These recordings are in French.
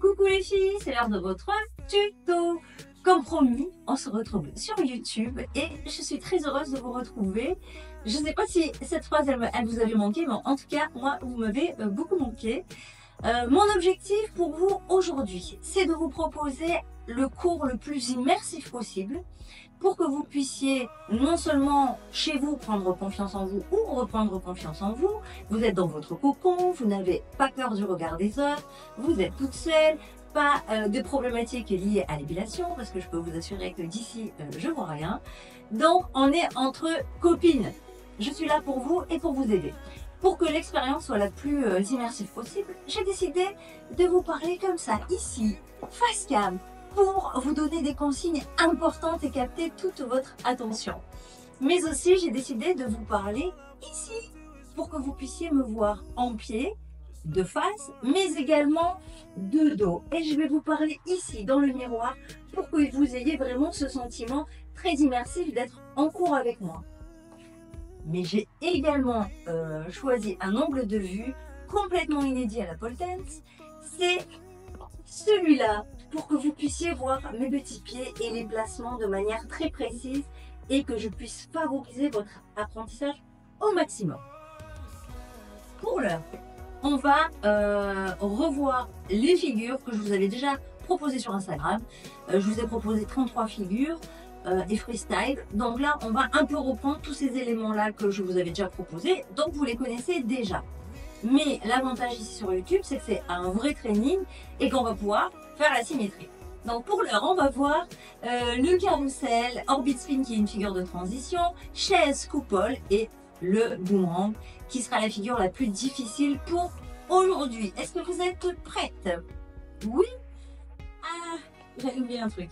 Coucou les filles, c'est l'heure de votre tuto. Comme promis, on se retrouve sur YouTube et je suis très heureuse de vous retrouver. Je ne sais pas si cette phrase elle vous avait manqué, mais en tout cas, moi, vous m'avez beaucoup manqué. Mon objectif pour vous aujourd'hui, c'est de vous proposer le cours le plus immersif possible pour que vous puissiez non seulement chez vous prendre confiance en vous ou reprendre confiance en vous. Vous êtes dans votre cocon, vous n'avez pas peur du regard des autres, vous êtes toute seule, pas de problématiques liées à l'épilation parce que je peux vous assurer que d'ici je vois rien. Donc on est entre copines. Je suis là pour vous et pour vous aider. Pour que l'expérience soit la plus immersive possible, j'ai décidé de vous parler comme ça, ici, face cam, pour vous donner des consignes importantes et capter toute votre attention. Mais aussi, j'ai décidé de vous parler ici, pour que vous puissiez me voir en pied, de face, mais également de dos. Et je vais vous parler ici, dans le miroir, pour que vous ayez vraiment ce sentiment très immersif d'être en cours avec moi. Mais j'ai également choisi un angle de vue complètement inédit à la pole dance. C'est celui-là pour que vous puissiez voir mes petits pieds et les placements de manière très précise et que je puisse favoriser votre apprentissage au maximum. Pour l'heure, on va revoir les figures que je vous avais déjà proposées sur Instagram. Je vous ai proposé 33 figures. Et freestyle. Donc là, on va un peu reprendre tous ces éléments-là que je vous avais déjà proposés. Donc vous les connaissez déjà. Mais l'avantage ici sur YouTube, c'est que c'est un vrai training et qu'on va pouvoir faire la symétrie. Donc pour l'heure, on va voir le carrousel, orbit spin qui est une figure de transition, chaise, coupole et le boomerang qui sera la figure la plus difficile pour aujourd'hui. Est-ce que vous êtes prête? Oui? Ah, j'ai oublié un truc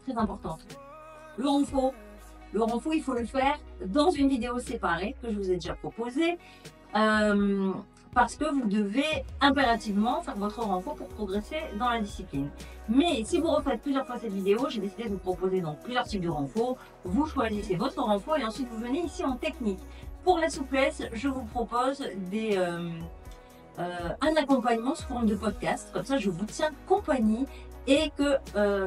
très important. Le renfort, il faut le faire dans une vidéo séparée que je vous ai déjà proposée parce que vous devez impérativement faire votre renfort pour progresser dans la discipline. Mais si vous refaites plusieurs fois cette vidéo, j'ai décidé de vous proposer donc plusieurs types de renfort. Vous choisissez votre renfort et ensuite vous venez ici en technique. Pour la souplesse, je vous propose un accompagnement sous forme de podcast. Comme ça, je vous tiens compagnie et que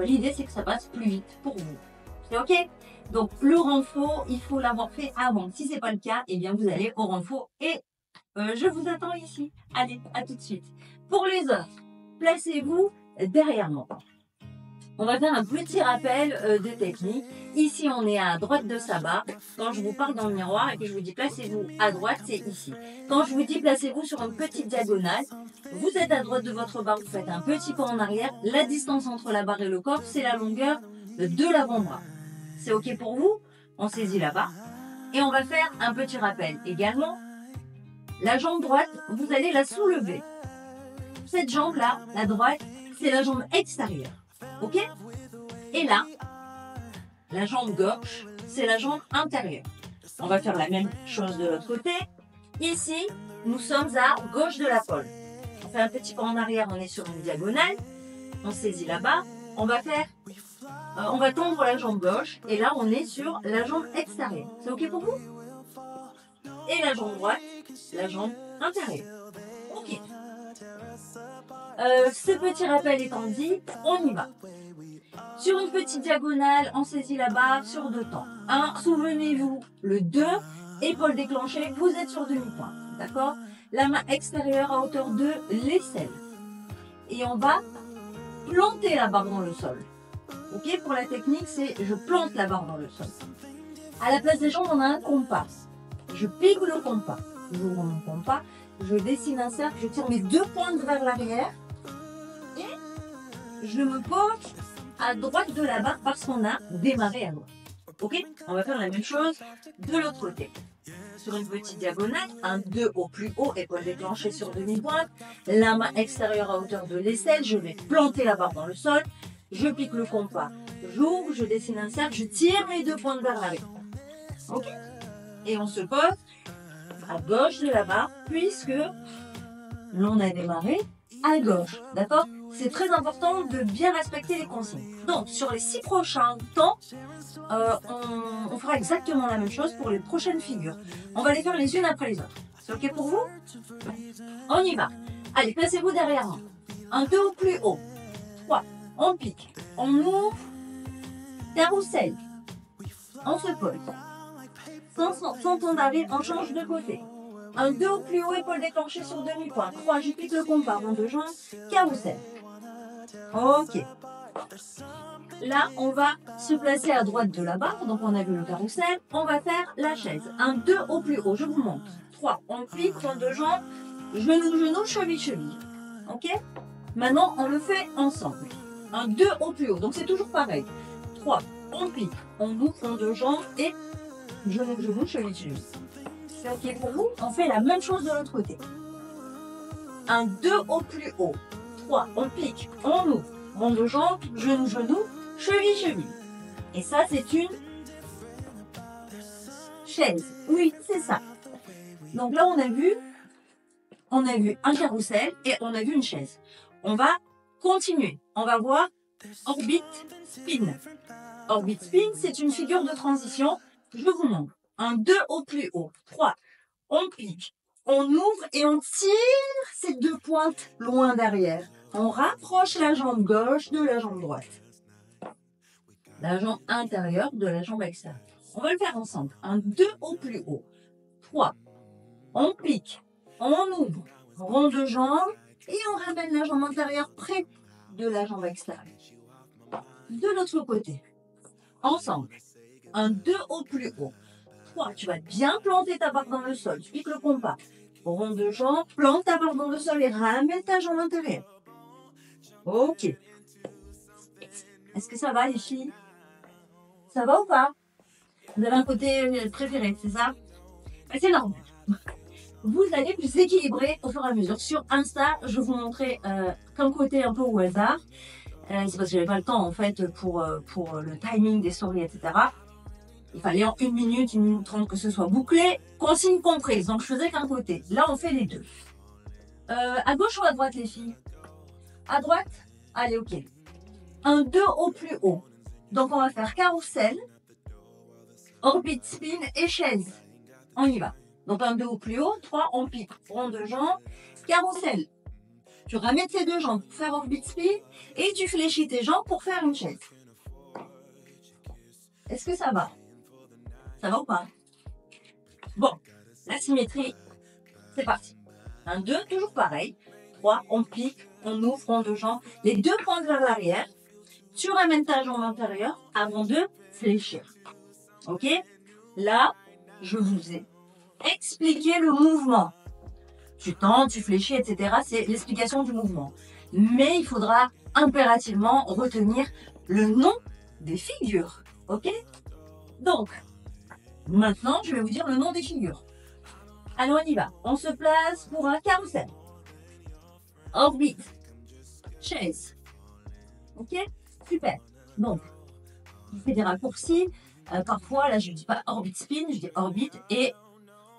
l'idée, c'est que ça passe plus vite pour vous. C'est ok? Donc le renfort, il faut l'avoir fait avant. Si c'est pas le cas, eh bien vous allez au renfort et je vous attends ici. Allez, à tout de suite. Pour les autres, placez-vous derrière moi. On va faire un petit rappel de technique. Ici, on est à droite de sa barre. Quand je vous parle dans le miroir et que je vous dis placez-vous à droite, c'est ici. Quand je vous dis placez-vous sur une petite diagonale, vous êtes à droite de votre barre, vous faites un petit pas en arrière. La distance entre la barre et le corps, c'est la longueur de l'avant-bras. C'est ok pour vous? On saisit la barre. Et on va faire un petit rappel également. La jambe droite, vous allez la soulever. Cette jambe-là, la droite, c'est la jambe extérieure. Ok? Et là, la jambe gauche, c'est la jambe intérieure. On va faire la même chose de l'autre côté. Ici, nous sommes à gauche de la pole. On fait un petit pas en arrière, on est sur une diagonale. On saisit la barre. On va tendre la jambe gauche et là on est sur la jambe extérieure. C'est ok pour vous? Et la jambe droite, la jambe intérieure. Ok. Ce petit rappel étant dit, on y va. Sur une petite diagonale, on saisit la barre sur 2 temps. 1, souvenez-vous, le 2, épaule déclenchée, vous êtes sur demi-pointe. D'accord? La main extérieure à hauteur de l'aisselle. Et on va planter la barre dans le sol. Ok, pour la technique, c'est je plante la barre dans le sol. À la place des jambes, on a un compas. Je pique le compas. J'ouvre mon compas, je dessine un cercle, je tire mes 2 pointes vers l'arrière et je me pose à droite de la barre parce qu'on a démarré à droite. Ok, on va faire la même chose de l'autre côté. Sur une petite diagonale, un 2 au plus haut, épaule déclenchée sur demi-pointe, la main extérieure à hauteur de l'aisselle, je vais planter la barre dans le sol. Je pique le compas, j'ouvre, je dessine un cercle, je tire mes 2 pointes vers l'arrière. Ok? Et on se pose à gauche de la barre puisque l'on a démarré à gauche. D'accord? C'est très important de bien respecter les consignes. Donc, sur les 6 prochains temps, on fera exactement la même chose pour les prochaines figures. On va les faire les unes après les autres. C'est ok pour vous? On y va. Allez, placez-vous derrière moi. Un 2 au plus haut. on pique, on ouvre, carrousel, on se pose. Sans temps d'arrêt, on change de côté. Un 2 au plus haut, épaule déclenchée sur demi-pointe. 3, je pique le compas, rond de jambe, carrousel. Ok. Là, on va se placer à droite de la barre. Donc, on a vu le carrousel. On va faire la chaise. Un 2 au plus haut, je vous montre. 3, on pique, rond de jambe, genou, genou, cheville, cheville. Ok. Maintenant, on le fait ensemble. Un 2 au plus haut. Donc, c'est toujours pareil. 3, on pique, on ouvre, rond de jambe et genou, genou, cheville, cheville. C'est ok pour vous? On fait la même chose de l'autre côté. Un 2 au plus haut. 3, on pique, on ouvre, rond de jambe, genou, genou, cheville, cheville. Et ça, c'est une chaise. Oui, c'est ça. Donc là, on a vu un carrousel et on a vu une chaise. On va continuer. On va voir orbite spin. Orbite spin, c'est une figure de transition. Je vous montre. Un 2 au plus haut. 3, on pique, on ouvre et on tire ces deux pointes loin derrière. On rapproche la jambe gauche de la jambe droite. La jambe intérieure de la jambe extérieure. On va le faire ensemble. Un 2 au plus haut. 3, on pique, on ouvre, rond de jambe et on ramène la jambe intérieure près de la jambe extérieure. De l'autre côté. Ensemble. Un 2 au plus haut. 3, tu vas bien planter ta barre dans le sol. Tu piques le compas. Rond de jambe, plante ta barre dans le sol et ramène ta jambe intérieure. Ok. Est-ce que ça va les filles? Ça va ou pas? Vous avez un côté préféré, c'est ça? C'est normal. Vous allez plus équilibrer au fur et à mesure. Sur Insta, je vous montrais qu'un côté un peu au hasard. C'est parce que j'avais pas le temps en fait pour le timing des stories, etc. Il fallait en 1 minute, 1 minute 30 que ce soit bouclé, consigne comprise. Donc je faisais qu'un côté. Là, on fait les deux. À gauche ou à droite, les filles? À droite? Allez, ok. Un 2 au plus haut. Donc on va faire carrousel, orbite spin et chaise. On y va. Donc un 2 au plus haut, 3, on pique, rond de jambe, carrousel. Tu ramènes tes deux jambes pour faire orbite spin et tu fléchis tes jambes pour faire une chaise. Est-ce que ça va? Ça va ou pas? Bon, la symétrie, c'est parti. Un 2, toujours pareil. 3, on pique, on ouvre, rond de jambe. Les deux pointes vers l'arrière. Tu ramènes ta jambe intérieure avant de fléchir. Ok? Là, je vous ai expliqué le mouvement. Tu tends, tu fléchis, etc. C'est l'explication du mouvement. Mais il faudra impérativement retenir le nom des figures. Ok? Donc, maintenant, je vais vous dire le nom des figures. Alors, on y va. On se place pour un carrousel. Orbite. Chaise. Ok? Super. Donc, je fais des raccourcis. Parfois, là, je ne dis pas orbite spin, je dis orbite et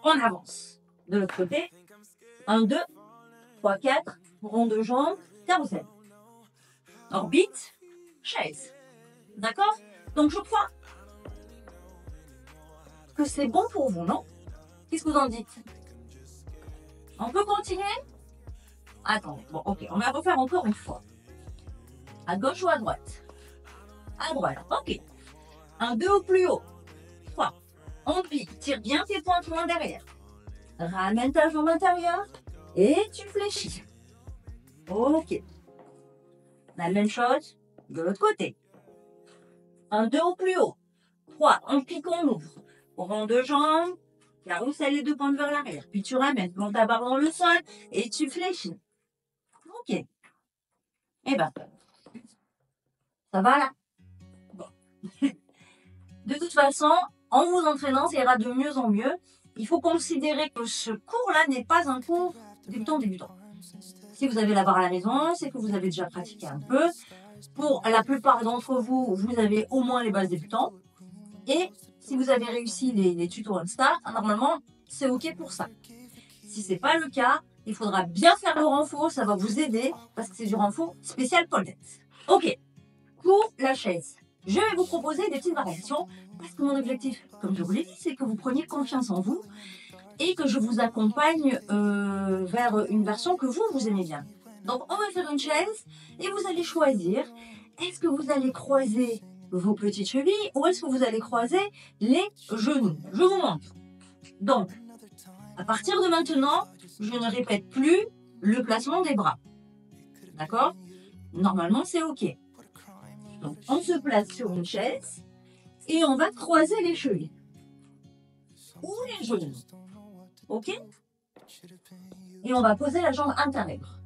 on avance. De l'autre côté, 1, 2, 3, 4, rond de jambe, carrousel. Orbite, chaise. D'accord? Donc, je crois que c'est bon pour vous, non? Qu'est-ce que vous en dites? On peut continuer? Attendez, bon, ok, on va refaire encore une fois. À gauche ou à droite? À droite, ok. Un 2 au plus haut. 3. On pique, tire bien tes pointes loin derrière. Ramène ta jambe intérieure et tu fléchis. Ok. La même chose de l'autre côté. Un 2 au plus haut. 3. On pique, on ouvre. Rond de jambe, carrousel les deux pointes vers l'arrière. Puis tu ramènes ta barre dans le sol et tu fléchis. Ok. Eh ben, ça va là? Bon. De toute façon, en vous entraînant, ça ira de mieux en mieux. Il faut considérer que ce cours-là n'est pas un cours débutant. Si vous avez la barre à la maison, c'est que vous avez déjà pratiqué un peu. Pour la plupart d'entre vous, vous avez au moins les bases débutants. Et si vous avez réussi les tutos Insta, normalement, c'est OK pour ça. Si ce n'est pas le cas, il faudra bien faire le renfort, ça va vous aider parce que c'est du renfort spécial pole dance. OK, pour la chaise, je vais vous proposer des petites variations parce que mon objectif, comme je vous l'ai dit, c'est que vous preniez confiance en vous et que je vous accompagne vers une version que vous aimez bien. Donc, on va faire une chaise et vous allez choisir est-ce que vous allez croiser vos petites chevilles ou est-ce que vous allez croiser les genoux? Je vous montre. Donc, à partir de maintenant, je ne répète plus le placement des bras. D'accord? Normalement, c'est OK. Donc, on se place sur une chaise et on va croiser les chevilles ou les genoux. OK? Et on va poser la jambe intérieure.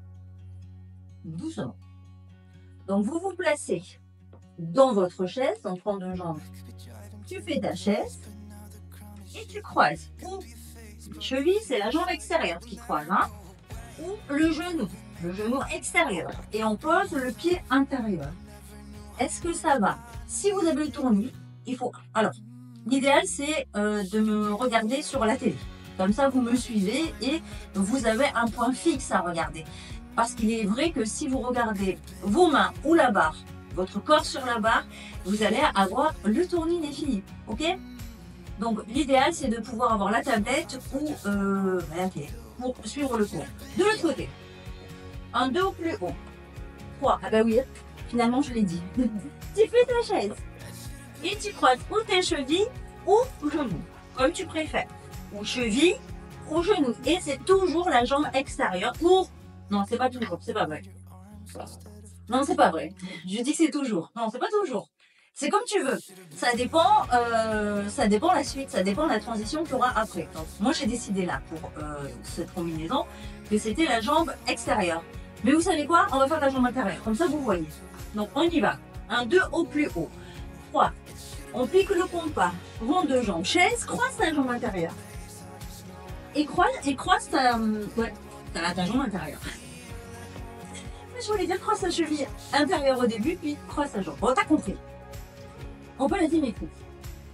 Doucement. Donc, vous vous placez dans votre chaise, en front de jambe. Tu fais ta chaise et tu croises. Ou les chevilles, c'est la jambe extérieure qui croise, hein? Ou le genou extérieur. Et on pose le pied intérieur. Est-ce que ça va? Si vous avez le tournis, il faut... Alors, l'idéal, c'est de me regarder sur la télé. Comme ça, vous me suivez et vous avez un point fixe à regarder. Parce qu'il est vrai que si vous regardez vos mains ou la barre, votre corps sur la barre, vous allez avoir le tournis des filles. OK? Donc, l'idéal, c'est de pouvoir avoir la tablette ou la télé pour suivre le cours. De l'autre côté, un 2 au plus haut. 3. Ah bah oui, finalement, je l'ai dit. Tu fais ta chaise et tu croises ou tes chevilles ou genoux, comme tu préfères. Ou cheville ou genou. Et c'est toujours la jambe extérieure pour... Non, c'est pas toujours, c'est pas vrai. Non, c'est pas vrai. Je dis que c'est toujours. Non, c'est pas toujours. C'est comme tu veux. Ça dépend la suite, ça dépend de la transition qu'il y aura après. Donc, moi, j'ai décidé là, pour cette combinaison, que c'était la jambe extérieure. Mais vous savez quoi? On va faire la jambe intérieure. Comme ça, vous voyez. Donc, on y va. Un 2 au plus haut. 3. On pique le compas. Rond de jambe. Chaise, croise ta jambe intérieure. Et croise ta... Ouais, ta jambe intérieure. Je voulais dire croise ta cheville intérieure au début, puis croise ta jambe. Bon, t'as compris. On peut la démétrer.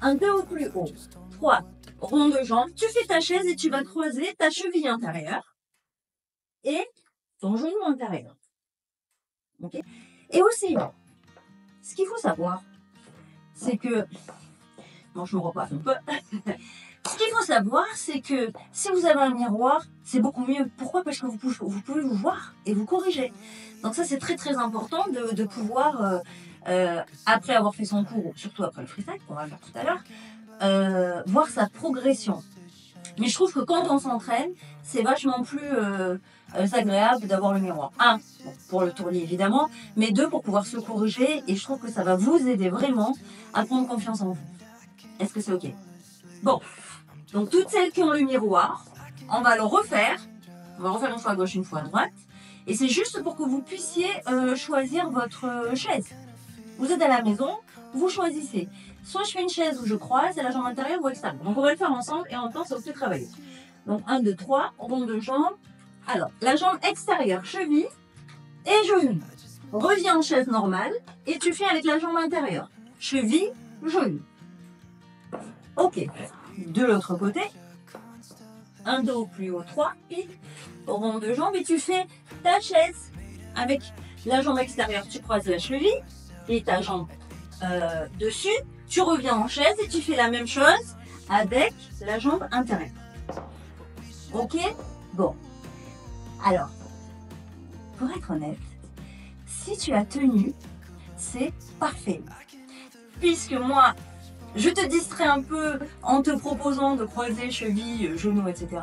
Un 2 au plus haut. 3. Rond de jambe. Tu fais ta chaise et tu vas croiser ta cheville intérieure et ton genou intérieur. OK? Et aussi, ce qu'il faut savoir, c'est que... Bon, je me repasse un peu. Ce qu'il faut savoir, c'est que si vous avez un miroir, c'est beaucoup mieux. Pourquoi? Parce que vous pouvez vous voir et vous corriger. Donc ça, c'est très très important de pouvoir, après avoir fait son cours, surtout après le freestyle, qu'on va le faire tout à l'heure, voir sa progression. Mais je trouve que quand on s'entraîne, c'est vachement plus agréable d'avoir le miroir. 1, pour le tournis évidemment, mais 2, pour pouvoir se corriger. Et je trouve que ça va vous aider vraiment à prendre confiance en vous. Est-ce que c'est OK? Bon. Donc, toutes celles qui ont le miroir, on va le refaire. On va refaire une fois à gauche, une fois à droite. Et c'est juste pour que vous puissiez choisir votre chaise. Vous êtes à la maison, vous choisissez. Soit je fais une chaise où je croise, et la jambe intérieure ou extérieure. Donc, on va le faire ensemble et en même temps, ça vous fait travailler. Donc, 1, 2, 3, rond de jambe. Alors, la jambe extérieure, cheville et genou. Reviens en chaise normale et tu fais avec la jambe intérieure. Cheville, genou. OK. De l'autre côté, un 2 au plus haut, 3, pique, rond de jambe et tu fais ta chaise avec la jambe extérieure, tu croises la cheville et ta jambe dessus, tu reviens en chaise et tu fais la même chose avec la jambe intérieure. OK? Bon. Alors, pour être honnête, si tu as tenu, c'est parfait. Puisque moi, je te distrais un peu en te proposant de croiser cheville, genoux, etc.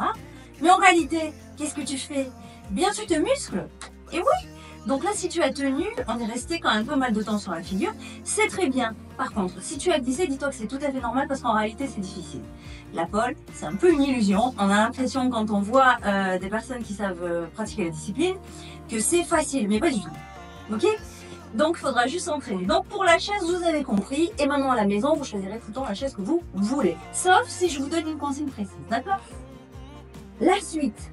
Mais en réalité, qu'est-ce que tu fais? Bien, tu te muscles. Et oui. Donc là, si tu as tenu, on est resté quand même pas mal de temps sur la figure. C'est très bien. Par contre, si tu as glissé, dis-toi que c'est tout à fait normal parce qu'en réalité, c'est difficile. La pole, c'est un peu une illusion. On a l'impression, quand on voit des personnes qui savent pratiquer la discipline, que c'est facile, mais pas du tout. OK? Donc, il faudra juste s'entraîner. Donc, pour la chaise, vous avez compris. Et maintenant, à la maison, vous choisirez tout le temps la chaise que vous voulez. Sauf si je vous donne une consigne précise. D'accord? La suite.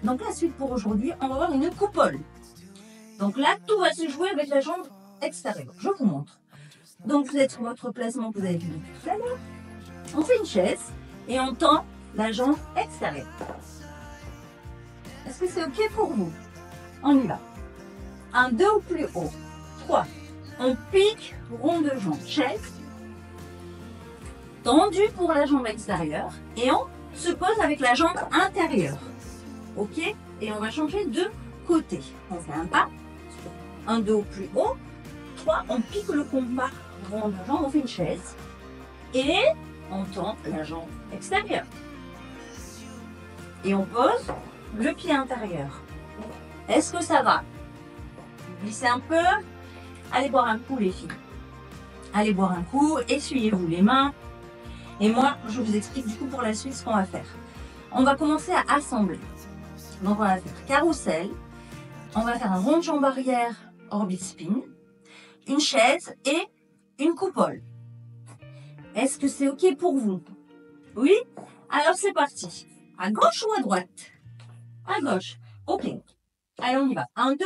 Donc, la suite pour aujourd'hui, on va avoir une coupole. Donc là, tout va se jouer avec la jambe extérieure. Je vous montre. Donc, vous êtes sur votre placement que vous avez vu depuis tout à l'heure. On fait une chaise et on tend la jambe extérieure. Est-ce que c'est OK pour vous? On y va. Un 2 au plus haut. 3. On pique, rond de jambe, chaise. Tendu pour la jambe extérieure. Et on se pose avec la jambe intérieure. OK? Et on va changer de côté. On fait un pas. Un 2 au plus haut. 3, on pique le compas rond de jambe, on fait une chaise et on tend la jambe extérieure. Et on pose le pied intérieur. Est-ce que ça va? Glissez un peu. Allez boire un coup les filles. Allez boire un coup, essuyez-vous les mains. Et moi, je vous explique du coup pour la suite ce qu'on va faire. On va commencer à assembler. Donc on va faire carrousel. On va faire un rond de jambe arrière, orbit spin, une chaise et une coupole. Est-ce que c'est OK pour vous? Oui? Alors c'est parti. À gauche ou à droite? À gauche. OK. Allez, on y va. 1, 2,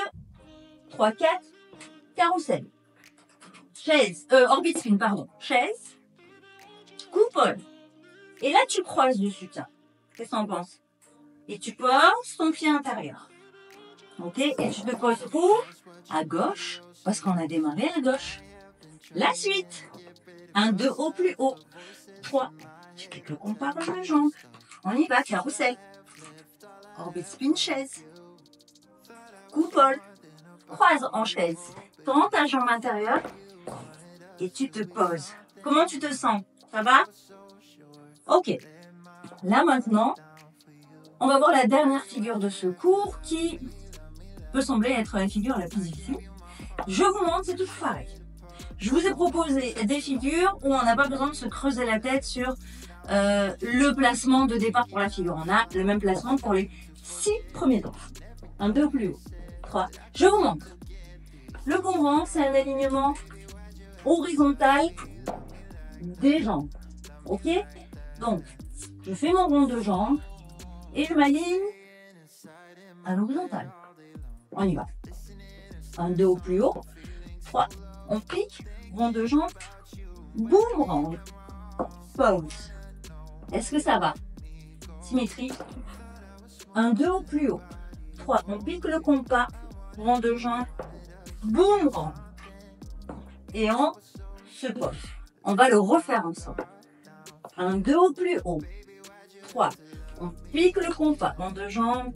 3, 4. Carrousel. Chaise. Orbit spin, pardon. Chaise. Coupole. Et là, tu croises dessus, tiens. Qu'est-ce que t'en penses? Et tu poses ton pied intérieur. OK? Et tu te poses où? À gauche. Parce qu'on a démarré à gauche. La suite. 1, 2, au plus haut. 3. Tu cliques le compas dans la jambe. On y va, carrousel. Orbit spin, chaise. Coupole. Croise en chaise. Tends ta jambe intérieure. Et tu te poses. Comment tu te sens? Ça va? OK. Là maintenant, on va voir la dernière figure de ce cours qui peut sembler être la figure la plus difficile. Je vous montre, c'est tout pareil. Je vous ai proposé des figures où on n'a pas besoin de se creuser la tête sur le placement de départ pour la figure. On a le même placement pour les 6 premiers temps. Un peu plus haut. 3. Je vous montre. Le boomerang, c'est un alignement horizontal des jambes. OK? Donc, je fais mon rond de jambe et je m'aligne à l'horizontale. On y va. 1, 2 au plus haut. 3. On pique. Rond de jambe. Boomerang. Pause. Est-ce que ça va? Symétrie. 1, 2 au plus haut. 3. On pique le compas. Rond de jambe. Boomerang. Et on se pose. On va le refaire ensemble. 1, 2 au plus haut. 3. On pique le compas. Rond de jambe.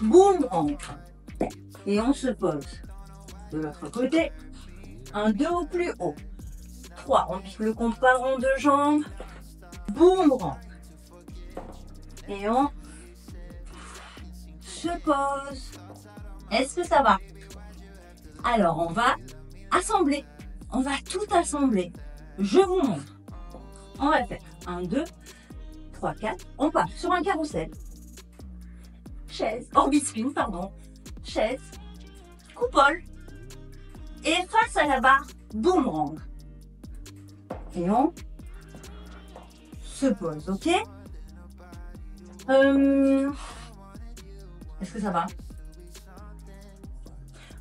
Boomerang. Et on se pose. De l'autre côté. 1, 2 au plus haut. 3. On pique le compas rond de jambe. Boomerang. Et on se pose. Est-ce que ça va? Alors, on va assembler. On va tout assembler. Je vous montre. On va faire 1, 2, 3, 4. On part sur un carrousel. Chaise. Orbit spin, pardon. Chaise. Coupole. Et face à la barre, boomerang. Et on se pose, OK? Est-ce que ça va?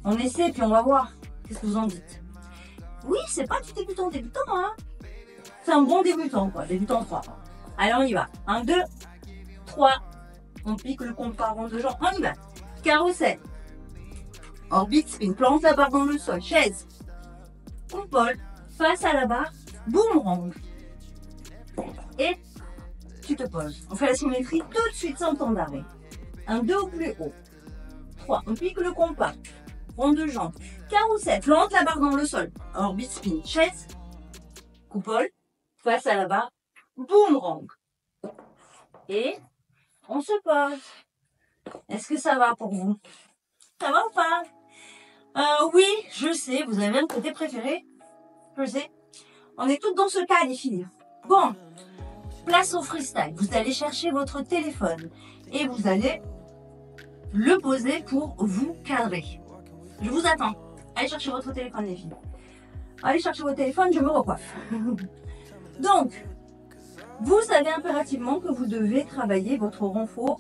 On essaie puis on va voir. Qu'est-ce que vous en dites? Oui, c'est pas du débutant, hein? C'est un bon débutant, quoi. Débutant 3. Allez, on y va. 1, 2, 3. On pique le compas rond de jambe. On y va. Carrousel. Orbit spin. Plante la barre dans le sol. Chaise. Coupole. Face à la barre. Boomerang. Et tu te poses. On fait la symétrie tout de suite sans temps d'arrêt. 1, 2 au plus haut. 3. On pique le compas. Rond de jambe. Carrousel. Plante la barre dans le sol. Orbit spin. Chaise. Coupole. Face à la barre. Boomerang. Et on se pose. Est-ce que ça va pour vous? Ça va ou pas? Oui, je sais, vous avez un côté préféré. Je sais. On est toutes dans ce cas, les filles. Bon, place au freestyle. Vous allez chercher votre téléphone et vous allez le poser pour vous cadrer. Je vous attends. Allez chercher votre téléphone, les filles. Allez chercher votre téléphone, je me recoiffe. Donc, vous savez impérativement que vous devez travailler votre renfort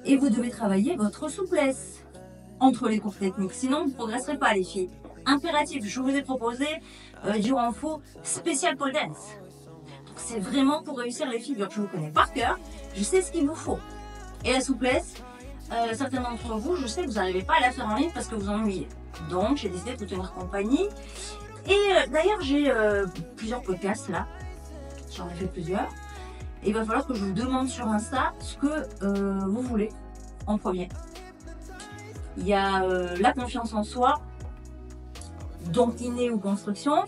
et vous devez travailler votre souplesse entre les cours techniques. Sinon, vous ne progresserez pas, les filles. Impératif, je vous ai proposé du renfort spécial pole dance. Donc, c'est vraiment pour réussir les figures. Je vous connais par cœur, je sais ce qu'il vous faut. Et la souplesse, certains d'entre vous, je sais que vous n'arrivez pas à la faire en ligne parce que vous ennuyez. Donc, j'ai décidé de vous tenir compagnie. Et d'ailleurs, j'ai plusieurs podcasts là. J'en ai fait plusieurs. Et il va falloir que je vous demande sur Insta ce que vous voulez en premier. Il y a la confiance en soi, donc inné ou construction.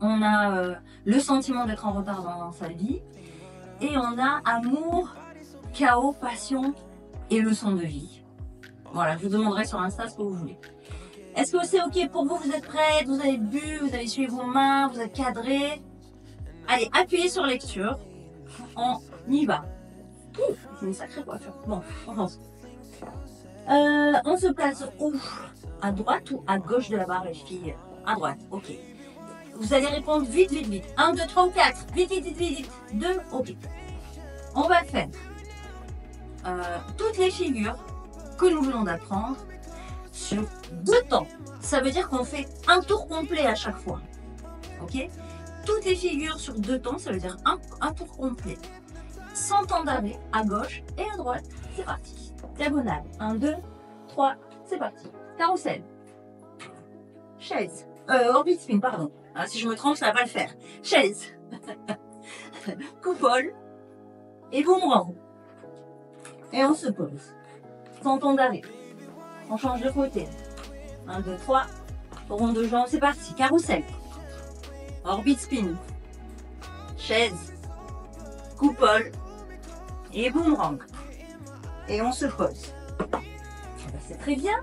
On a le sentiment d'être en retard dans sa vie. Et on a amour, chaos, passion et leçon de vie. Voilà, je vous demanderai sur Insta ce que vous voulez. Est-ce que c'est ok pour vous? Vous êtes prêts? Vous avez bu? Vous avez suivi vos mains? Vous êtes cadrés? Allez, appuyez sur lecture. On y va. C'est une sacrée coiffure. Bon, on pense. On se place où? À droite ou à gauche de la barre, les filles? À droite, ok. Vous allez répondre vite, vite, vite. 1, 2, 3 ou 4. Vite, vite, vite, vite. 2, ok. On va faire toutes les figures que nous venons d'apprendre sur 2 temps. Ça veut dire qu'on fait un tour complet à chaque fois. Ok? Toutes les figures sur 2 temps, ça veut dire un tour complet. Sans temps d'arrêt, à gauche et à droite. C'est parti. Diagonale. 1, 2, 3, c'est parti. Carrousel. Chaise. Orbit spin, pardon. Ah, si je me trompe, ça va pas le faire. Chaise. Coupole. Et boomerang. Et on se pose. Sans temps d'arrêt. On change de côté. 1, 2, 3. Rond de jambes, c'est parti. Carrousel. Orbit spin. Chaise. Coupole. Et boomerang. Et on se pose. C'est très bien.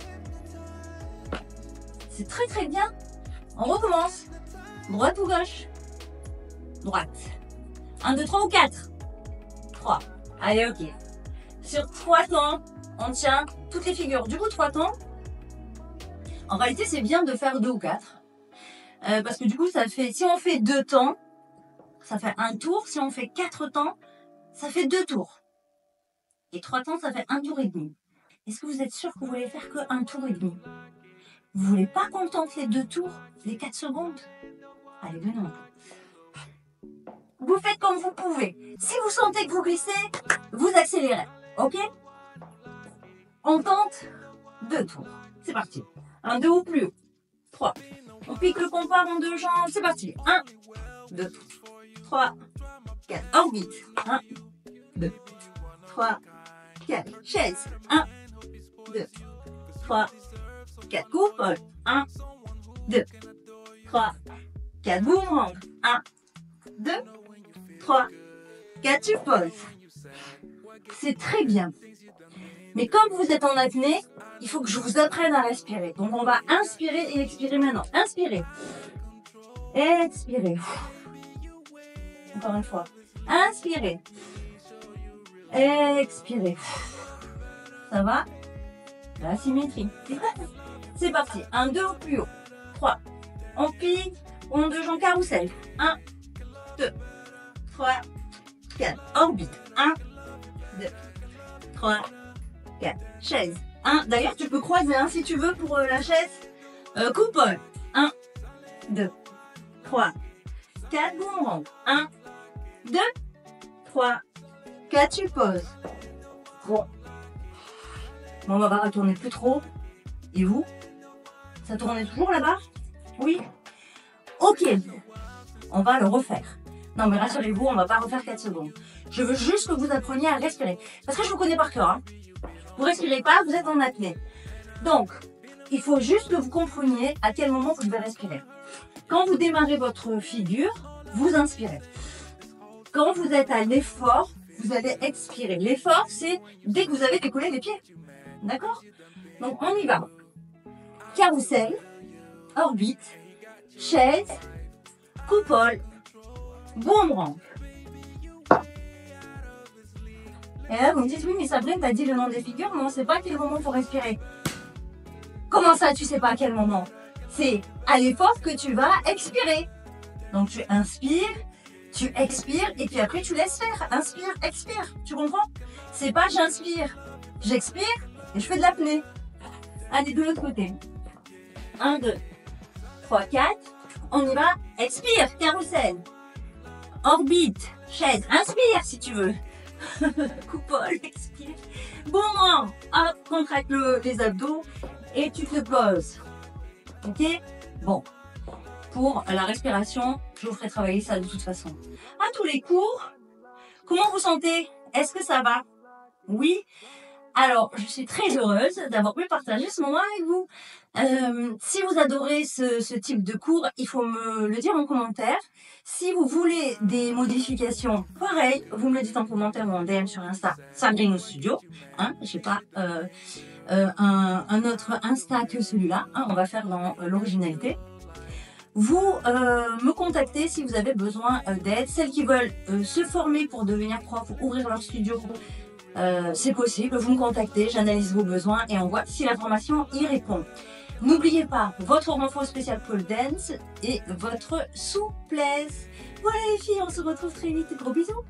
C'est très très bien. On recommence. Droite ou gauche? Droite. 1, 2, 3 ou 4? 3. Allez, ok. Sur 3 temps, on tient toutes les figures. Du coup, 3 temps. En réalité, c'est bien de faire 2 ou 4. Parce que du coup, ça fait, si on fait 2 temps, ça fait un tour. Si on fait 4 temps, ça fait 2 tours. Et 3 temps, ça fait 1 tour et demi. Est-ce que vous êtes sûr que vous voulez faire que 1 tour et demi? Vous voulez pas qu'on tente les 2 tours, les 4 secondes? Allez, venons. Vous faites comme vous pouvez. Si vous sentez que vous glissez, vous accélérez. Ok? On tente 2 tours. C'est parti. 1, 2 ou plus haut. 3. On pique le compas en 2 jambes. C'est parti. 1, 2, 3, 4. Orbite. 1, 2, 3, 4. Chaise. 1, 2, 3, 4. Coupole. 1, 2, 3, 4. Boomerang. 1, 2, 3, 4. Tu poses. C'est très bien. Mais comme vous êtes en apnée, il faut que je vous apprenne à respirer. Donc on va inspirer et expirer maintenant. Inspirez. Expirez. Encore une fois. Inspirez. Expirez. Ça va? La symétrie. C'est parti. 1, 2 au plus haut. 3. On pique. On de jambes carrousel. 1, 2, 3, 4. Orbite. 1, 2, 3, 4. Chaise. 1. D'ailleurs, tu peux croiser si tu veux pour la chaise. Coupole. 1, 2, 3, 4. Boomerang. 1, 2, 3, 4. Tu poses. Bon. Bon, on va retourner plus trop. Et vous? Ça tournait toujours là-bas? Oui? Ok. On va le refaire. Non, mais rassurez-vous, on va pas refaire 4 secondes. Je veux juste que vous appreniez à respirer. Parce que je vous connais par cœur. Hein. Vous respirez pas, vous êtes en apnée. Donc, il faut juste que vous compreniez à quel moment vous devez respirer. Quand vous démarrez votre figure, vous inspirez. Quand vous êtes à l'effort, vous allez expirer. L'effort, c'est dès que vous avez décollé les pieds. D'accord? Donc, on y va. Carrousel, orbite, chaise, coupole, boomerang. Et là, vous me dites, oui, mais Sabrine, t'as dit le nom des figures, mais on ne sait pas à quel moment il faut respirer. Comment ça, tu sais pas à quel moment? C'est à l'effort que tu vas expirer. Donc, tu inspires, tu expires, et puis après, tu laisses faire. Inspire, expire. Tu comprends? C'est pas j'inspire, j'expire, et je fais de l'apnée. Allez, de l'autre côté. 1, 2, 3, 4. On y va. Expire, carrousel. Orbite, chaise. Inspire si tu veux. Coupole, expire. Boomerang. Hop, contracte les abdos et tu te poses. Ok? Bon. Pour la respiration, je vous ferai travailler ça de toute façon. À tous les cours, comment vous sentez? Est-ce que ça va? Oui? Alors, je suis très heureuse d'avoir pu partager ce moment avec vous. Si vous adorez ce type de cours, il faut me le dire en commentaire. Si vous voulez des modifications, pareil, vous me le dites en commentaire ou en DM sur Insta, Sabrina Studio. Hein, j'ai pas un autre Insta que celui-là. Hein, on va faire dans l'originalité. Vous me contactez si vous avez besoin d'aide. Celles qui veulent se former pour devenir prof ou ouvrir leur studio, c'est possible. Vous me contactez, j'analyse vos besoins et on voit si la formation y répond. N'oubliez pas votre renfort spécial pole dance et votre souplesse. Voilà les filles, on se retrouve très vite. Gros bisous.